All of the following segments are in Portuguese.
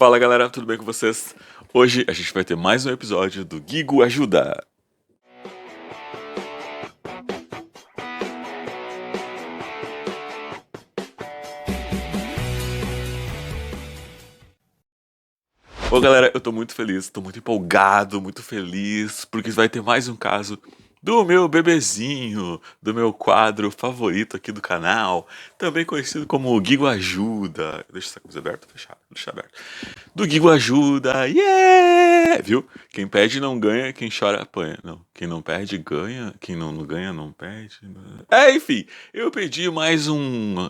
Fala galera, tudo bem com vocês? Hoje a gente vai ter mais um episódio do Gigo Ajuda. Ô galera, eu tô muito feliz, tô muito empolgado, muito feliz, porque vai ter mais um caso do meu bebezinho, do meu quadro favorito aqui do canal, também conhecido como Gigo Ajuda. Deixa essa coisa aberta, fechada, deixa aberto. Do Gigo Ajuda, yeah! Viu? Quem pede não ganha, quem chora apanha. Não, quem não perde ganha, quem não ganha não perde. Enfim, eu pedi mais um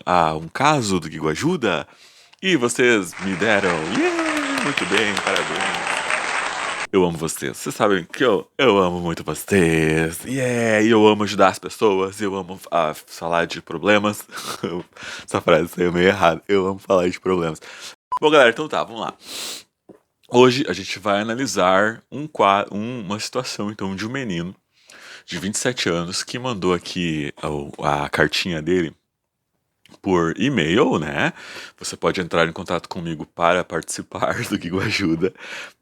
caso do Gigo Ajuda e vocês me deram, yeah! Muito bem, parabéns. Eu amo vocês. Vocês sabem que eu amo muito vocês. E eu amo ajudar as pessoas. Eu amo falar de problemas. Essa frase saiu meio errada. Eu amo falar de problemas. Bom, galera, então tá, vamos lá. Hoje a gente vai analisar uma situação, então, de um menino de 27 anos que mandou aqui a cartinha dele por e-mail, né? Você pode entrar em contato comigo para participar do Gigo Ajuda,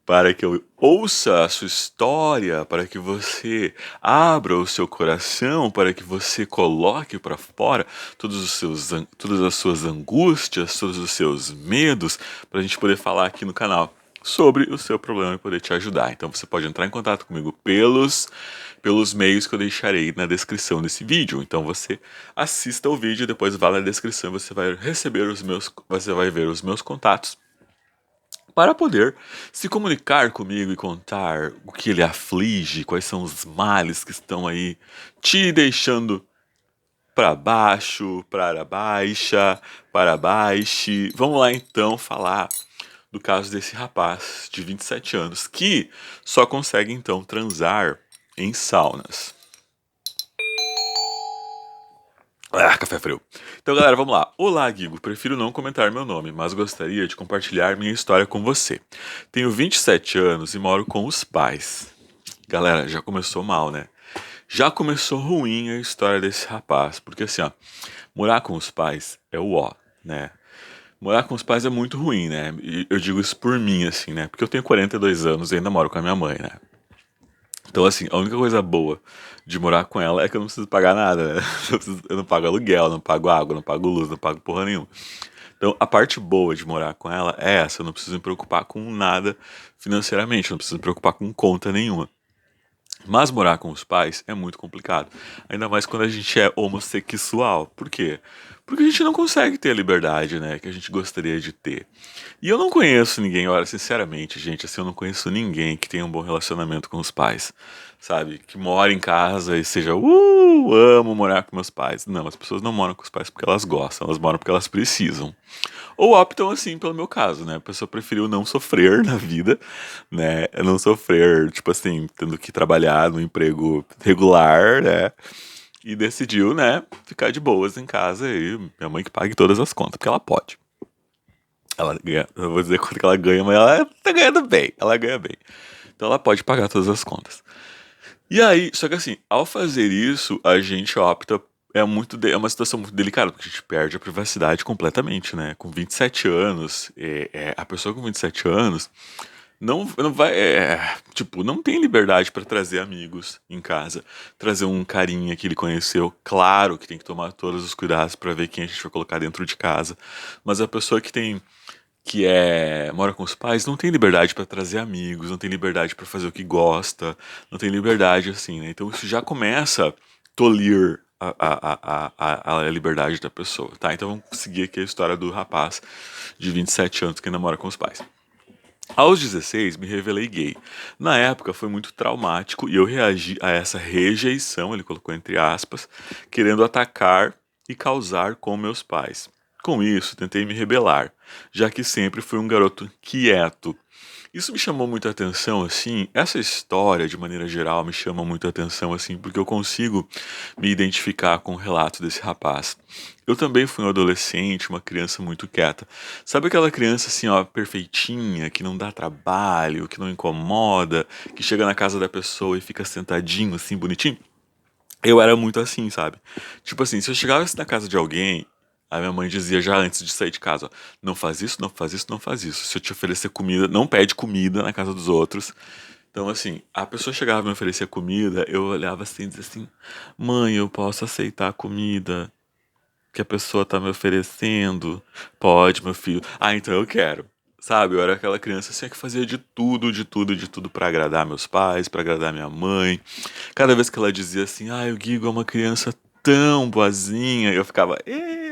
para que eu ouça a sua história, para que você abra o seu coração, para que você coloque para fora todas as suas angústias, todos os seus medos, para a gente poder falar aqui no canal sobre o seu problema e poder te ajudar. Então você pode entrar em contato comigo pelos meios que eu deixarei na descrição desse vídeo. Então você assista o vídeo, depois vá na descrição e você vai você vai ver os meus contatos para poder se comunicar comigo e contar o que ele aflige, quais são os males que estão aí te deixando para baixo, para baixa, para baixo. Vamos lá então falar do caso desse rapaz de 27 anos que só consegue então transar em saunas. Café frio. Então, galera, vamos lá. Olá, Guigo. Prefiro não comentar meu nome, mas gostaria de compartilhar minha história com você. Tenho 27 anos e moro com os pais. Galera, já começou mal, né? Já começou ruim a história desse rapaz, porque assim, ó, morar com os pais é o ó, né? Morar com os pais é muito ruim, né? E eu digo isso por mim, assim, né? Porque eu tenho 42 anos e ainda moro com a minha mãe, né? Então, assim, a única coisa boa de morar com ela é que eu não preciso pagar nada, né? Eu não pago aluguel, não pago água, não pago luz, não pago porra nenhuma. Então, a parte boa de morar com ela é essa, eu não preciso me preocupar com nada financeiramente, eu não preciso me preocupar com conta nenhuma. Mas morar com os pais é muito complicado. Ainda mais quando a gente é homossexual. Por quê? Porque a gente não consegue ter a liberdade, né, que a gente gostaria de ter. E eu não conheço ninguém, olha, sinceramente, gente, assim, eu não conheço ninguém que tenha um bom relacionamento com os pais, sabe? Que mora em casa e seja, amo morar com meus pais. Não, as pessoas não moram com os pais porque elas gostam, elas moram porque elas precisam. Ou optam assim, pelo meu caso, né? A pessoa preferiu não sofrer na vida, né? Não sofrer, tipo assim, tendo que trabalhar no emprego regular, né? E decidiu, né, ficar de boas em casa e minha mãe que pague todas as contas, porque ela pode. Ela ganha, eu vou dizer quanto que ela ganha, mas ela tá ganhando bem, ela ganha bem. Então ela pode pagar todas as contas. E aí, só que assim, ao fazer isso, a gente opta. É uma situação muito delicada, porque a gente perde a privacidade completamente, né? Com 27 anos, a pessoa com 27 anos não vai. Tipo, não tem liberdade pra trazer amigos em casa, trazer um carinha que ele conheceu. Claro que tem que tomar todos os cuidados pra ver quem a gente vai colocar dentro de casa. Mas a pessoa mora com os pais, não tem liberdade pra trazer amigos, não tem liberdade pra fazer o que gosta, não tem liberdade assim, né? Então isso já começa a tolir a liberdade da pessoa, tá? Então vamos seguir aqui a história do rapaz de 27 anos que ainda mora com os pais. Aos 16, me revelei gay. Na época foi muito traumático e eu reagi a essa rejeição, ele colocou entre aspas, querendo atacar e causar com meus pais. Com isso, tentei me rebelar, já que sempre fui um garoto quieto. Isso me chamou muita atenção, assim, essa história, de maneira geral, me chama muita atenção, assim, porque eu consigo me identificar com o relato desse rapaz. Eu também fui um adolescente, uma criança muito quieta. Sabe aquela criança, assim, ó, perfeitinha, que não dá trabalho, que não incomoda, que chega na casa da pessoa e fica sentadinho, assim, bonitinho? Eu era muito assim, sabe? Tipo assim, se eu chegasse na casa de alguém, A minha mãe dizia já antes de sair de casa, ó, não faz isso, não faz isso, não faz isso. Se eu te oferecer comida, não pede comida na casa dos outros. Então, assim, a pessoa chegava e me oferecia comida, eu olhava assim e dizia assim, mãe, eu posso aceitar a comida que a pessoa tá me oferecendo? Pode, meu filho. Ah, então eu quero. Sabe, eu era aquela criança assim que fazia de tudo, de tudo, de tudo pra agradar meus pais, pra agradar minha mãe. Cada vez que ela dizia assim, o Guigo é uma criança tão boazinha, eu ficava,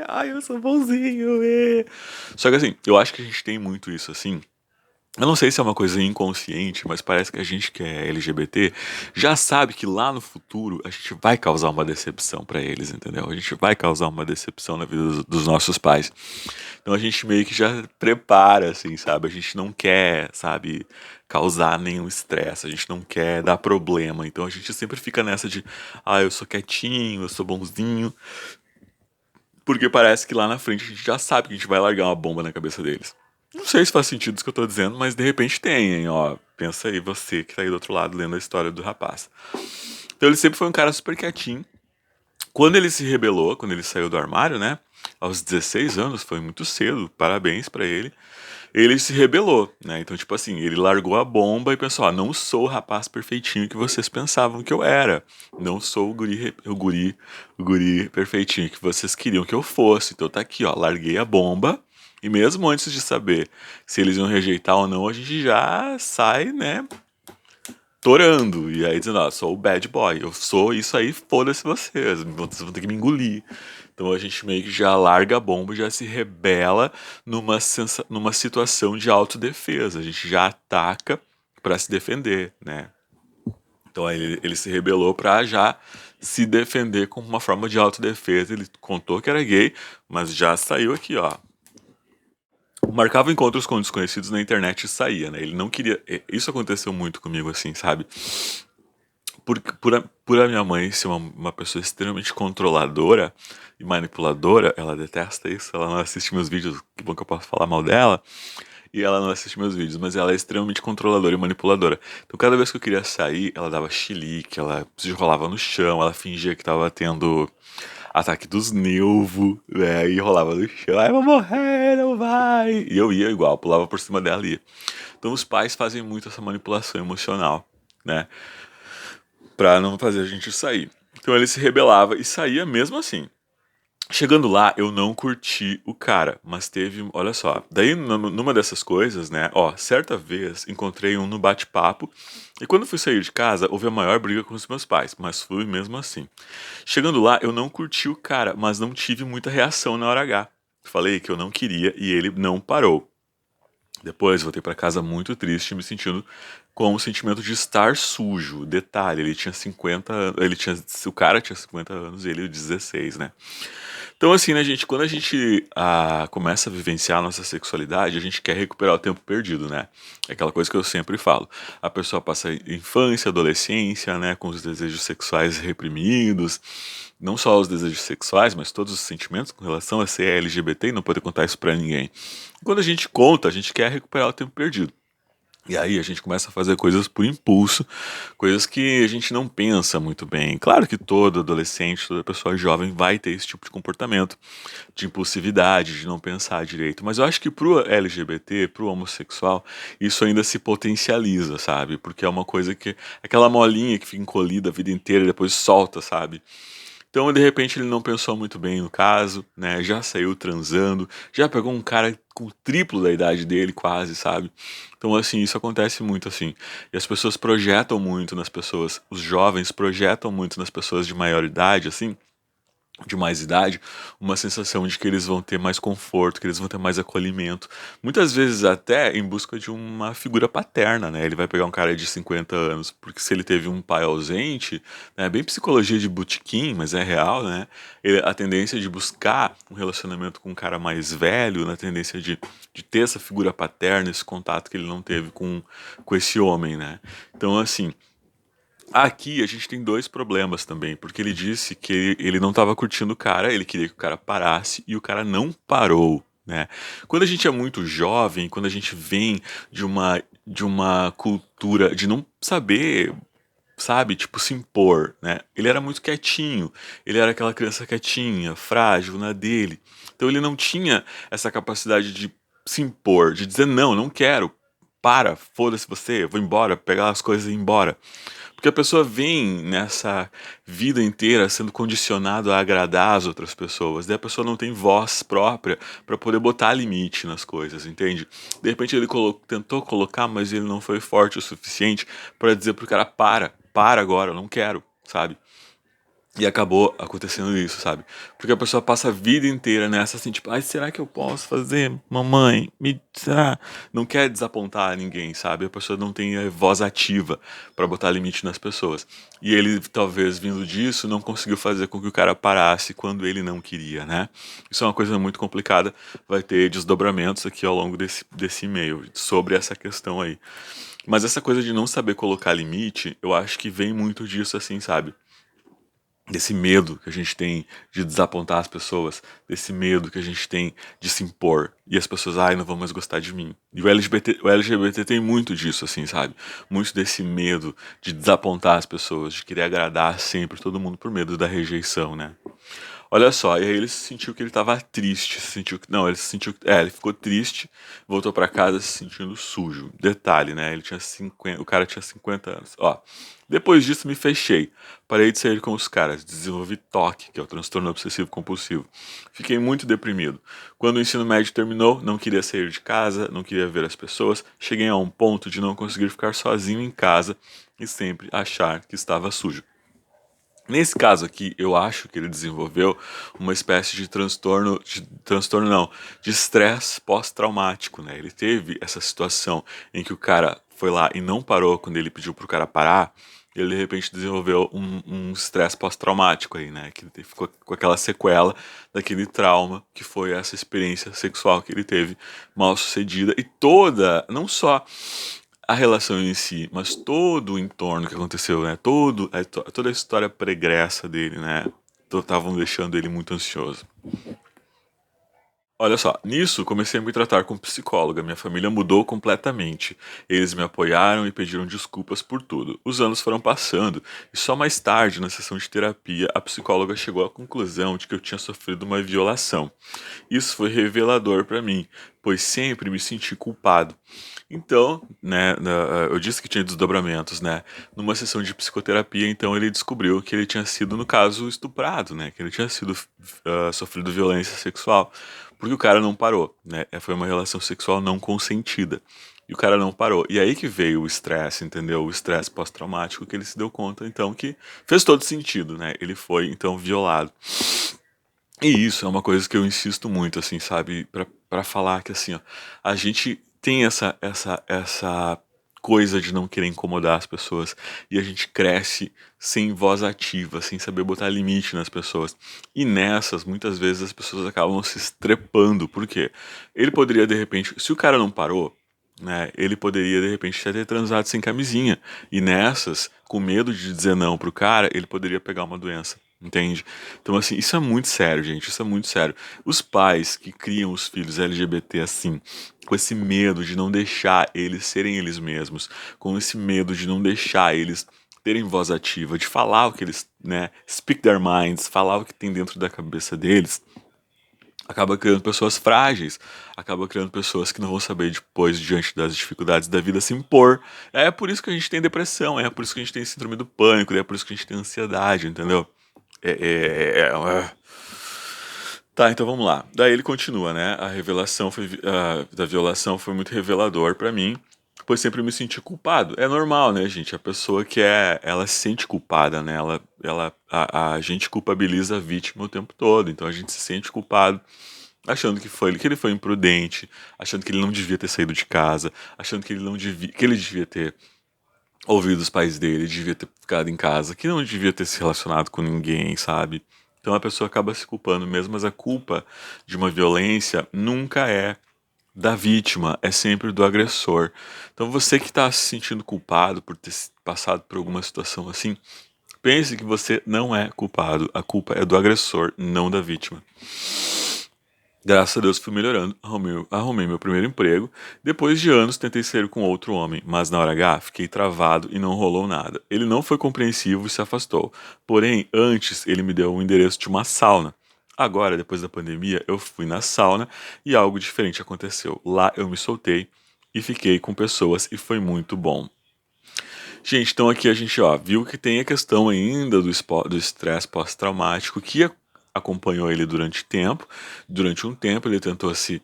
ai, eu sou bonzinho, Só que assim, eu acho que a gente tem muito isso assim. Eu não sei se é uma coisa inconsciente, mas parece que a gente que é LGBT já sabe que lá no futuro a gente vai causar uma decepção pra eles, entendeu? A gente vai causar uma decepção na vida dos nossos pais. Então a gente meio que já prepara, assim, sabe? A gente não quer, sabe, causar nenhum estresse, a gente não quer dar problema. Então a gente sempre fica nessa de, eu sou quietinho, eu sou bonzinho, porque parece que lá na frente a gente já sabe que a gente vai largar uma bomba na cabeça deles. Não sei se faz sentido isso que eu tô dizendo, mas de repente tem, hein, ó. Pensa aí você que tá aí do outro lado lendo a história do rapaz. Então ele sempre foi um cara super quietinho. Quando ele se rebelou, quando ele saiu do armário, né? Aos 16 anos, foi muito cedo, parabéns pra ele. Ele se rebelou, né? Então, tipo assim, ele largou a bomba e pensou: não sou o rapaz perfeitinho que vocês pensavam que eu era. Não sou o guri perfeitinho que vocês queriam que eu fosse. Então tá aqui, ó, larguei a bomba. E mesmo antes de saber se eles iam rejeitar ou não, a gente já sai, né, torando. E aí dizendo, sou o bad boy, eu sou isso aí, foda-se vocês vão ter que me engolir. Então a gente meio que já larga a bomba, já se rebela numa situação de autodefesa. A gente já ataca pra se defender, né? Então aí ele se rebelou pra já se defender como uma forma de autodefesa. Ele contou que era gay, mas já saiu aqui, ó. Marcava encontros com desconhecidos na internet e saía, né? Ele não queria. Isso aconteceu muito comigo, assim, sabe? Por a minha mãe ser uma pessoa extremamente controladora e manipuladora, ela detesta isso, ela não assiste meus vídeos, que bom que eu posso falar mal dela, e ela não assiste meus vídeos, mas ela é extremamente controladora e manipuladora. Então cada vez que eu queria sair, ela dava chilique, ela se rolava no chão, ela fingia que tava tendo ataque dos nervos, né, e rolava no chão, ai, eu vou morrer, não vai! E eu ia igual, pulava por cima dela e ia. Então os pais fazem muito essa manipulação emocional, né? Pra não fazer a gente sair. Então ele se rebelava e saía mesmo assim. Chegando lá, eu não curti o cara, mas teve, olha só, daí numa dessas coisas, né, certa vez encontrei um no bate-papo, e quando fui sair de casa, houve a maior briga com os meus pais, mas fui mesmo assim. Chegando lá, eu não curti o cara, mas não tive muita reação na hora H. Falei que eu não queria e ele não parou. Depois voltei pra casa muito triste, me sentindo com o sentimento de estar sujo. Detalhe, ele tinha 50 anos, o cara tinha 50 anos e ele 16, né? Então assim, né, gente, quando a gente começa a vivenciar a nossa sexualidade, a gente quer recuperar o tempo perdido, né? É aquela coisa que eu sempre falo. A pessoa passa infância, adolescência, né, com os desejos sexuais reprimidos, não só os desejos sexuais, mas todos os sentimentos com relação a ser LGBT e não poder contar isso pra ninguém. Quando a gente conta, a gente quer recuperar o tempo perdido. E aí a gente começa a fazer coisas por impulso, coisas que a gente não pensa muito bem. Claro que todo adolescente, toda pessoa jovem vai ter esse tipo de comportamento, de impulsividade, de não pensar direito. Mas eu acho que pro LGBT, pro homossexual, isso ainda se potencializa, sabe? Porque é uma coisa que, aquela molinha que fica encolhida a vida inteira e depois solta, sabe? Então, de repente, ele não pensou muito bem no caso, né? Já saiu transando, já pegou um cara com o triplo da idade dele, quase, sabe? Então, assim, isso acontece muito, assim. E as pessoas projetam muito nas pessoas, os jovens projetam muito nas pessoas de maior idade, assim, de mais idade, uma sensação de que eles vão ter mais conforto, que eles vão ter mais acolhimento. Muitas vezes até em busca de uma figura paterna, né? Ele vai pegar um cara de 50 anos, porque se ele teve um pai ausente, né? Bem psicologia de botequim, mas é real, né? A tendência de buscar um relacionamento com um cara mais velho, na tendência de ter essa figura paterna, esse contato que ele não teve com esse homem, né? Então, assim, aqui a gente tem dois problemas também, porque ele disse que ele não estava curtindo o cara, ele queria que o cara parasse e o cara não parou, né? Quando a gente é muito jovem, quando a gente vem de uma cultura de não saber sabe, tipo, se impor, né? Ele era muito quietinho, ele era aquela criança quietinha, frágil na dele. Então ele não tinha essa capacidade de se impor, de dizer não, não quero, para, foda-se você, vou embora, pegar as coisas e ir embora. Porque a pessoa vem nessa vida inteira sendo condicionado a agradar as outras pessoas, daí a pessoa não tem voz própria para poder botar limite nas coisas, entende? De repente ele tentou colocar, mas ele não foi forte o suficiente para dizer pro cara para agora, eu não quero, sabe? E acabou acontecendo isso, sabe? Porque a pessoa passa a vida inteira nessa, assim, tipo, ai, será que eu posso fazer, mamãe? Será? Não quer desapontar ninguém, sabe? A pessoa não tem voz ativa pra botar limite nas pessoas. E ele, talvez, vindo disso, não conseguiu fazer com que o cara parasse quando ele não queria, né? Isso é uma coisa muito complicada, vai ter desdobramentos aqui ao longo desse e-mail sobre essa questão aí. Mas essa coisa de não saber colocar limite, eu acho que vem muito disso, assim, sabe? Desse medo que a gente tem de desapontar as pessoas, desse medo que a gente tem de se impor. E as pessoas, ai, não vão mais gostar de mim. E o LGBT tem muito disso, assim, sabe? Muito desse medo de desapontar as pessoas, de querer agradar sempre todo mundo por medo da rejeição, né? Olha só, e aí ele se sentiu que ele tava triste, se sentiu que, não, ele se sentiu, ele ficou triste, voltou pra casa se sentindo sujo. Detalhe, né? Ele tinha 50, o cara tinha 50 anos. Ó, depois disso me fechei. Parei de sair com os caras, desenvolvi TOC, que é o transtorno obsessivo compulsivo. Fiquei muito deprimido. Quando o ensino médio terminou, não queria sair de casa, não queria ver as pessoas. Cheguei a um ponto de não conseguir ficar sozinho em casa e sempre achar que estava sujo. Nesse caso aqui, eu acho que ele desenvolveu uma espécie de transtorno não, de estresse pós-traumático, né? Ele teve essa situação em que o cara foi lá e não parou quando ele pediu pro cara parar, ele de repente desenvolveu um estresse pós-traumático aí, né? Que ele ficou com aquela sequela daquele trauma que foi essa experiência sexual que ele teve mal sucedida e toda, não só a relação em si, mas todo o entorno que aconteceu, né? Toda a história pregressa dele, né? Estavam deixando ele muito ansioso. Olha só, nisso comecei a me tratar com psicóloga. Minha família mudou completamente. Eles me apoiaram e pediram desculpas por tudo. Os anos foram passando e só mais tarde, na sessão de terapia, a psicóloga chegou à conclusão de que eu tinha sofrido uma violação. Isso foi revelador para mim, pois sempre me senti culpado. Então, né, eu disse que tinha desdobramentos, né? Numa sessão de psicoterapia, então ele descobriu que ele tinha sido, no caso, estuprado, né? Que ele tinha sido sofrido violência sexual, porque o cara não parou, né? Foi uma relação sexual não consentida. E o cara não parou. E aí que veio o estresse, entendeu? O estresse pós-traumático que ele se deu conta, então, que fez todo sentido, né? Ele foi, então, violado. E isso é uma coisa que eu insisto muito, assim, sabe? Pra falar que, assim, ó, a gente tem essa coisa de não querer incomodar as pessoas e a gente cresce sem voz ativa, sem saber botar limite nas pessoas. E nessas, muitas vezes as pessoas acabam se estrepando. Por quê? Ele poderia, de repente, se o cara não parou, né, ele poderia, de repente, até ter transado sem camisinha. E nessas, com medo de dizer não pro cara, ele poderia pegar uma doença. Entende? Então, assim, isso é muito sério, gente. Isso é muito sério. Os pais que criam os filhos LGBT assim, com esse medo de não deixar eles serem eles mesmos, com esse medo de não deixar eles terem voz ativa, de falar o que eles, né, speak their minds, falar o que tem dentro da cabeça deles, acaba criando pessoas frágeis, acaba criando pessoas que não vão saber depois, diante das dificuldades da vida, se impor. É por isso que a gente tem depressão, é por isso que a gente tem síndrome do pânico, é por isso que a gente tem ansiedade, entendeu? É, é, é, é. Tá, então vamos lá. Daí ele continua, né? A revelação da violação foi muito revelador pra mim, pois sempre me senti culpado. É normal, né, gente? A pessoa ela se sente culpada, né? A gente culpabiliza a vítima o tempo todo, então a gente se sente culpado, achando que ele foi imprudente, achando que ele não devia ter saído de casa, achando que ele não devia, que ele devia ter ouvido os pais dele, devia ter ficado em casa, que não devia ter se relacionado com ninguém, sabe? Então a pessoa acaba se culpando mesmo, mas a culpa de uma violência nunca é da vítima, é sempre do agressor. Então você que está se sentindo culpado por ter passado por alguma situação assim, pense que você não é culpado, a culpa é do agressor, não da vítima. Graças a Deus fui melhorando, arrumei meu primeiro emprego. Depois de anos tentei sair com outro homem, mas na hora H fiquei travado e não rolou nada. Ele não foi compreensivo e se afastou. Porém, antes ele me deu o endereço de uma sauna. Agora, depois da pandemia, eu fui na sauna e algo diferente aconteceu. Lá eu me soltei e fiquei com pessoas e foi muito bom. Gente, então aqui a gente viu que tem a questão ainda do estresse pós-traumático que acompanhou ele durante tempo. Durante um tempo ele tentou se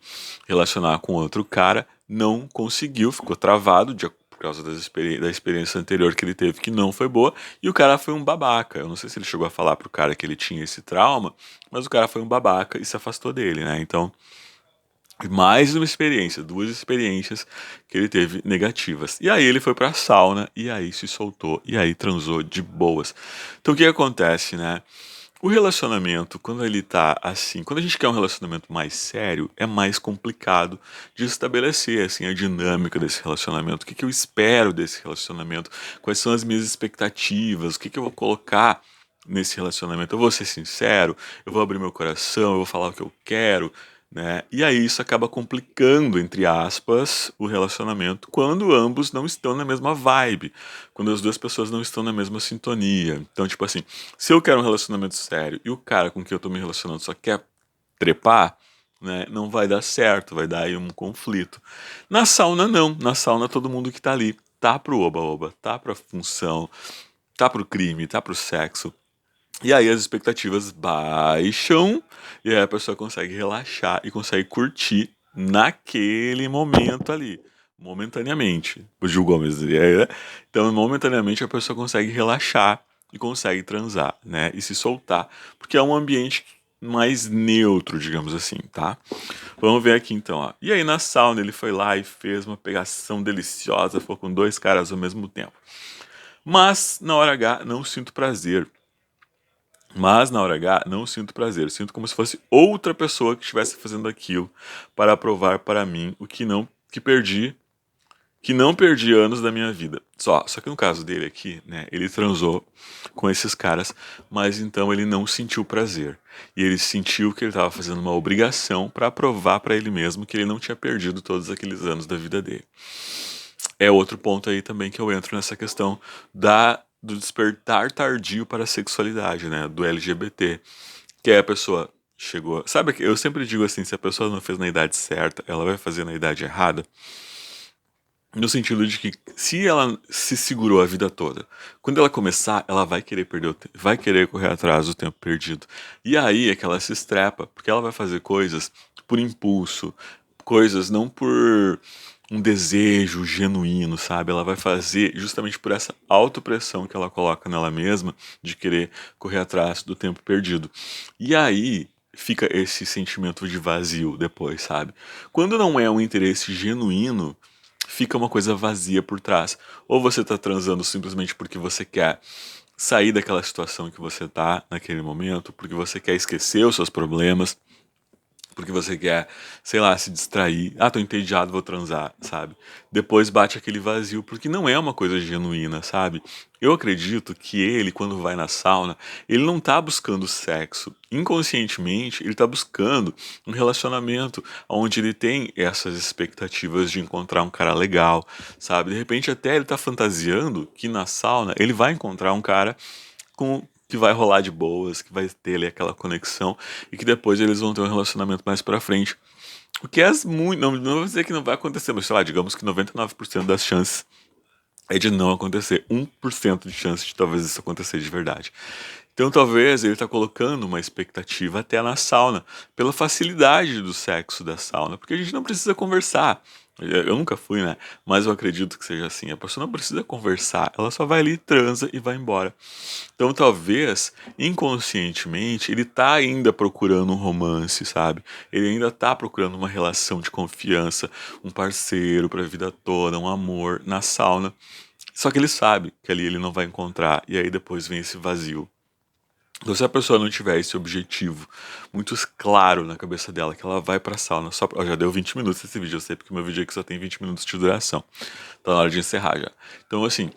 relacionar com outro cara, não conseguiu, ficou travado por causa da experiência anterior que ele teve que não foi boa, e o cara foi um babaca. Eu não sei se ele chegou a falar pro cara que ele tinha esse trauma, mas o cara foi um babaca e se afastou dele, né? Então mais uma experiência, duas experiências que ele teve negativas. E aí ele foi pra sauna, e aí se soltou, e aí transou de boas. Então o que acontece, né? O relacionamento, quando ele tá assim, quando a gente quer um relacionamento mais sério, é mais complicado de estabelecer assim a dinâmica desse relacionamento. O que eu espero desse relacionamento? Quais são as minhas expectativas? O que eu vou colocar nesse relacionamento? Eu vou ser sincero, eu vou abrir meu coração, eu vou falar o que eu quero, né? E aí isso acaba complicando, entre aspas, o relacionamento quando ambos não estão na mesma vibe, quando as duas pessoas não estão na mesma sintonia. Então, tipo assim, se eu quero um relacionamento sério e o cara com quem eu tô me relacionando só quer trepar, né, não vai dar certo, vai dar aí um conflito. Na sauna, não. Na sauna, todo mundo que tá ali tá pro oba-oba, tá pra função, tá pro crime, tá pro sexo. E aí as expectativas baixam e aí a pessoa consegue relaxar e consegue curtir naquele momento ali, momentaneamente. O Gil Gomes, né? Então, momentaneamente a pessoa consegue relaxar e consegue transar, né? E se soltar, porque é um ambiente mais neutro, digamos assim, tá? Vamos ver aqui então, ó. E aí na sauna ele foi lá e fez uma pegação deliciosa, foi com dois caras ao mesmo tempo. Mas na hora H não sinto prazer. Mas na hora H não sinto prazer, eu sinto como se fosse outra pessoa que estivesse fazendo aquilo para provar para mim o que não perdi anos da minha vida. Só que no caso dele aqui, né, ele transou com esses caras, mas então ele não sentiu prazer. E ele sentiu que ele estava fazendo uma obrigação para provar para ele mesmo que ele não tinha perdido todos aqueles anos da vida dele. É outro ponto aí também que eu entro nessa questão do despertar tardio para a sexualidade, né? Do LGBT. Que é a pessoa chegou. Sabe que eu sempre digo assim: se a pessoa não fez na idade certa, ela vai fazer na idade errada. No sentido de que se ela se segurou a vida toda, quando ela começar, ela vai querer perder o tempo, vai querer correr atrás do tempo perdido. E aí é que ela se estrepa, porque ela vai fazer coisas por impulso, coisas não por um desejo genuíno, sabe? Ela vai fazer justamente por essa autopressão que ela coloca nela mesma de querer correr atrás do tempo perdido. E aí fica esse sentimento de vazio depois, sabe? Quando não é um interesse genuíno, fica uma coisa vazia por trás. Ou você tá transando simplesmente porque você quer sair daquela situação que você tá naquele momento, porque você quer esquecer os seus problemas, porque você quer, sei lá, se distrair. Ah, tô entediado, vou transar, sabe? Depois bate aquele vazio, porque não é uma coisa genuína, sabe? Eu acredito que ele, quando vai na sauna, ele não tá buscando sexo. Inconscientemente, ele tá buscando um relacionamento onde ele tem essas expectativas de encontrar um cara legal, sabe? De repente, até ele tá fantasiando que na sauna ele vai encontrar um cara que vai rolar de boas, que vai ter ali aquela conexão e que depois eles vão ter um relacionamento mais pra frente. O que é muito, não vou dizer que não vai acontecer, mas sei lá, digamos que 99% das chances é de não acontecer, 1% de chance de talvez isso acontecer de verdade. Então talvez ele está colocando uma expectativa até na sauna, pela facilidade do sexo da sauna, porque a gente não precisa conversar. Eu nunca fui, né? Mas eu acredito que seja assim. A pessoa não precisa conversar, ela só vai ali, transa e vai embora. Então talvez, inconscientemente, ele tá ainda procurando um romance, sabe? Ele ainda tá procurando uma relação de confiança, um parceiro pra vida toda, um amor na sauna. Só que ele sabe que ali ele não vai encontrar, e aí depois vem esse vazio. Então, se a pessoa não tiver esse objetivo muito claro na cabeça dela, que ela vai pra sauna só pra... Ó, já deu 20 minutos esse vídeo, eu sei porque meu vídeo aqui só tem 20 minutos de duração. Tá na hora de encerrar já. Então, assim,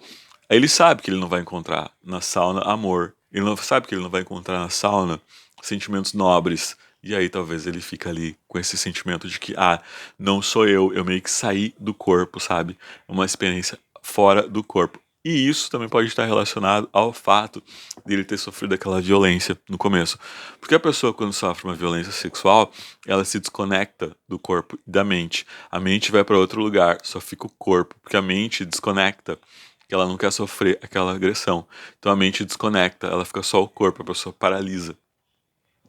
aí ele sabe que ele não vai encontrar na sauna amor. Ele não sabe que ele não vai encontrar na sauna sentimentos nobres, E aí talvez ele fica ali com esse sentimento de que, não sou eu meio que saí do corpo, sabe? É uma experiência fora do corpo. E isso também pode estar relacionado ao fato dele ter sofrido aquela violência no começo. Porque a pessoa, quando sofre uma violência sexual, ela se desconecta do corpo e da mente. A mente vai para outro lugar, só fica o corpo, porque a mente desconecta, que ela não quer sofrer aquela agressão. Então a mente desconecta, ela fica só o corpo, a pessoa paralisa.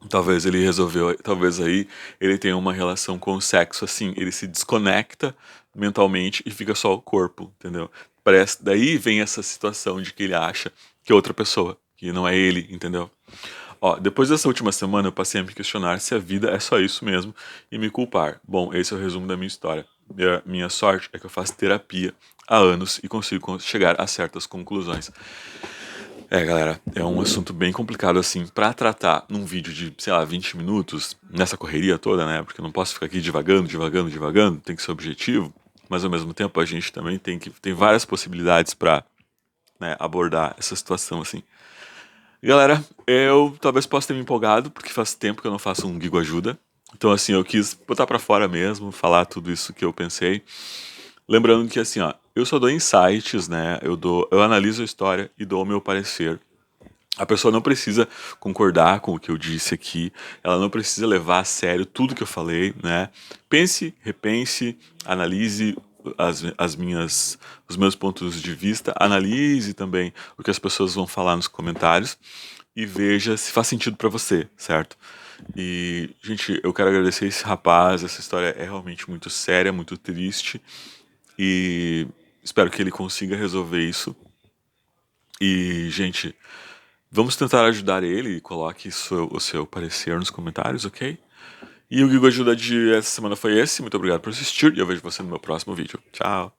Talvez ele resolveu, talvez aí ele tenha uma relação com o sexo assim, ele se desconecta mentalmente e fica só o corpo, entendeu? Parece, daí vem essa situação de que ele acha que é outra pessoa, que não é ele, entendeu? Ó, depois dessa última semana eu passei a me questionar se a vida é só isso mesmo e me culpar. Bom, esse é o resumo da minha história. Minha sorte é que eu faço terapia há anos e consigo chegar a certas conclusões. Galera, é um assunto bem complicado assim pra tratar num vídeo de, sei lá, 20 minutos, nessa correria toda, né? Porque eu não posso ficar aqui divagando, tem que ser objetivo, mas ao mesmo tempo a gente também tem várias possibilidades pra, né, abordar essa situação assim. Galera, eu talvez possa ter me empolgado, porque faz tempo que eu não faço um Gigo Ajuda. Então, assim, eu quis botar pra fora mesmo, falar tudo isso que eu pensei. Lembrando que, assim, ó, eu só dou insights, né? Eu analiso a história e dou o meu parecer. A pessoa não precisa concordar com o que eu disse aqui, ela não precisa levar a sério tudo que eu falei, né? Pense, repense, analise os meus pontos de vista, analise também o que as pessoas vão falar nos comentários e veja se faz sentido pra você, certo? E, gente, eu quero agradecer esse rapaz, essa história é realmente muito séria, muito triste e espero que ele consiga resolver isso. E, gente, vamos tentar ajudar ele e coloque o seu parecer nos comentários, ok? E o Gigo Ajuda de essa semana foi esse. Muito obrigado por assistir e eu vejo você no meu próximo vídeo. Tchau!